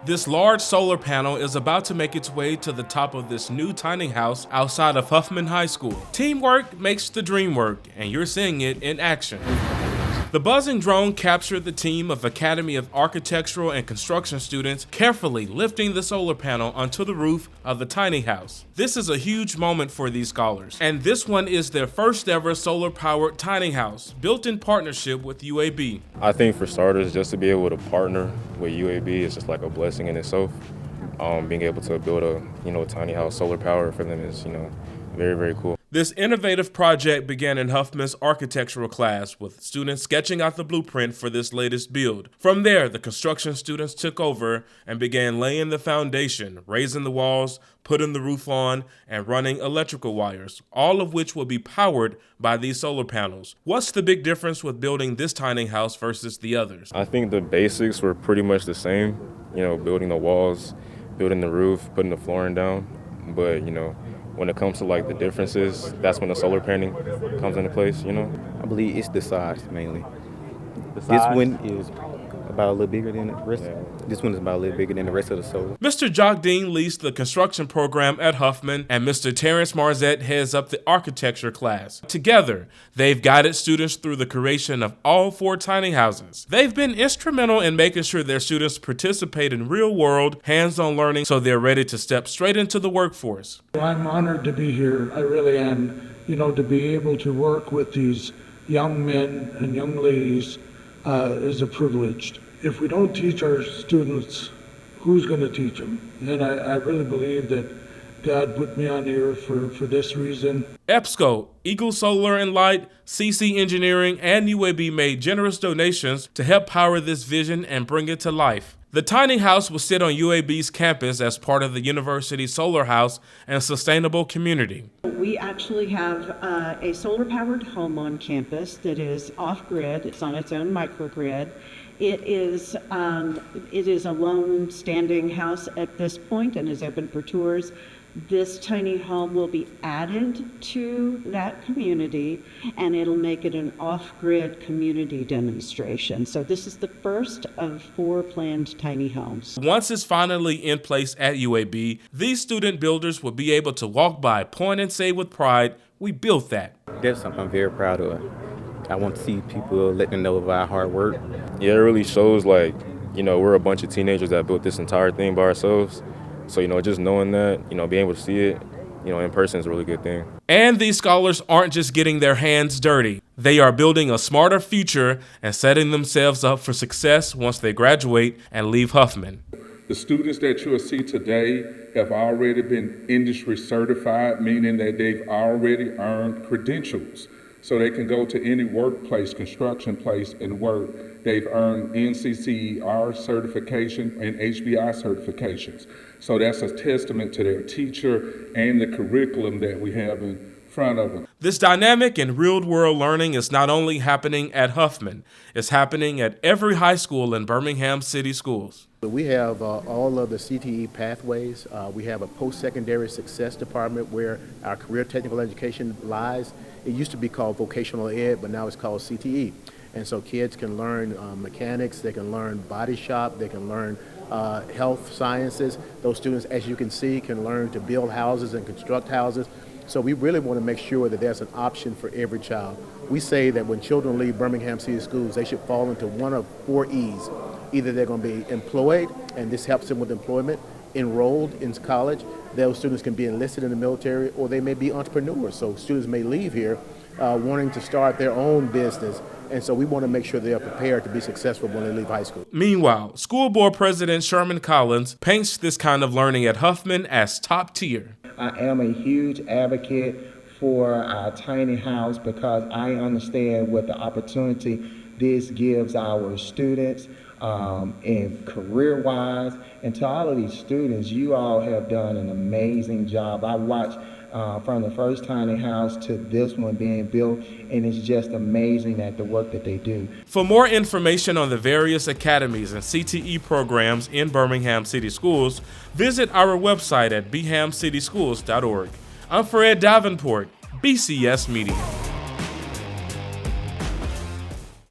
This large solar panel is about to make its way to the top of this new tiny house outside of Huffman High School. Teamwork makes the dream work, and you're seeing it in action. The buzzing drone captured the team of Academy of Architectural and Construction students carefully lifting the solar panel onto the roof of the tiny house. This is a huge moment for these scholars, and this one is their first ever solar-powered tiny house, built in partnership with UAB. I think for starters, just to be able to partner with UAB is just like a blessing in itself. Being able to build a tiny house solar power for them is very, very cool. This innovative project began in Huffman's architectural class with students sketching out the blueprint for this latest build. From there, the construction students took over and began laying the foundation, raising the walls, putting the roof on, and running electrical wires, all of which will be powered by these solar panels. What's the big difference with building this tiny house versus the others? I think the basics were pretty much the same, building the walls, building the roof, putting the flooring down, but when it comes to like the differences, that's when the solar panel comes into place, I believe it's the size mainly. The size? This one is about a little bigger than the rest. Yeah. This one is about a little bigger than the rest of the solar. Mr. Jogdean leads the construction program at Huffman, and Mr. Terrence Marzette heads up the architecture class. Together, they've guided students through the creation of all 4 tiny houses. They've been instrumental in making sure their students participate in real-world, hands-on learning so they're ready to step straight into the workforce. I'm honored to be here. I really am. To be able to work with these young men and young ladies is a privilege. If we don't teach our students, who's going to teach them? And I really believe that God put me on here for this reason. EBSCO, Eagle Solar and Light, CC Engineering, and UAB made generous donations to help power this vision and bring it to life. The tiny house will sit on UAB's campus as part of the university's solar house and sustainable community. We actually have a solar-powered home on campus that is off-grid. It's on its own microgrid. It is a lone standing house at this point and is open for tours. This tiny home will be added to that community, and it'll make it an off-grid community demonstration. So this is the first of 4 planned tiny homes. Once it's finally in place at UAB, these student builders will be able to walk by, point and say with pride, "We built that." That's something I'm very proud of. I want to see people let them know of our hard work. Yeah, it really shows we're a bunch of teenagers that built this entire thing by ourselves. So, just knowing that, being able to see it, in person is a really good thing. And these scholars aren't just getting their hands dirty. They are building a smarter future and setting themselves up for success once they graduate and leave Huffman. The students that you'll see today have already been industry certified, meaning that they've already earned credentials. So they can go to any workplace, construction place, and work. They've earned NCCER certification and HBI certifications. So that's a testament to their teacher and the curriculum that we have in front of them. This dynamic and real-world learning is not only happening at Huffman, it's happening at every high school in Birmingham City Schools. We have all of the CTE pathways. We have a post-secondary success department where our career technical education lies. It used to be called vocational ed, but now it's called CTE. And so kids can learn mechanics, they can learn body shop, they can learn health sciences. Those students, as you can see, can learn to build houses and construct houses. So we really want to make sure that there's an option for every child. We say that when children leave Birmingham City Schools, they should fall into one of 4 E's. Either they're going to be employed, and this helps them with employment, enrolled in college, those students can be enlisted in the military, or they may be entrepreneurs. So students may leave here wanting to start their own business, and so we want to make sure they are prepared to be successful when they leave high school. Meanwhile, School Board President Sherman Collins paints this kind of learning at Huffman as top tier. I am a huge advocate for our tiny house because I understand what the opportunity this gives our students and career-wise. And to all of these students, you all have done an amazing job. I watched from the first tiny house to this one being built, and it's just amazing at the work that they do. For more information on the various academies and CTE programs in Birmingham City Schools, visit our website at bhamcityschools.org. I'm Fred Davenport, BCS Media.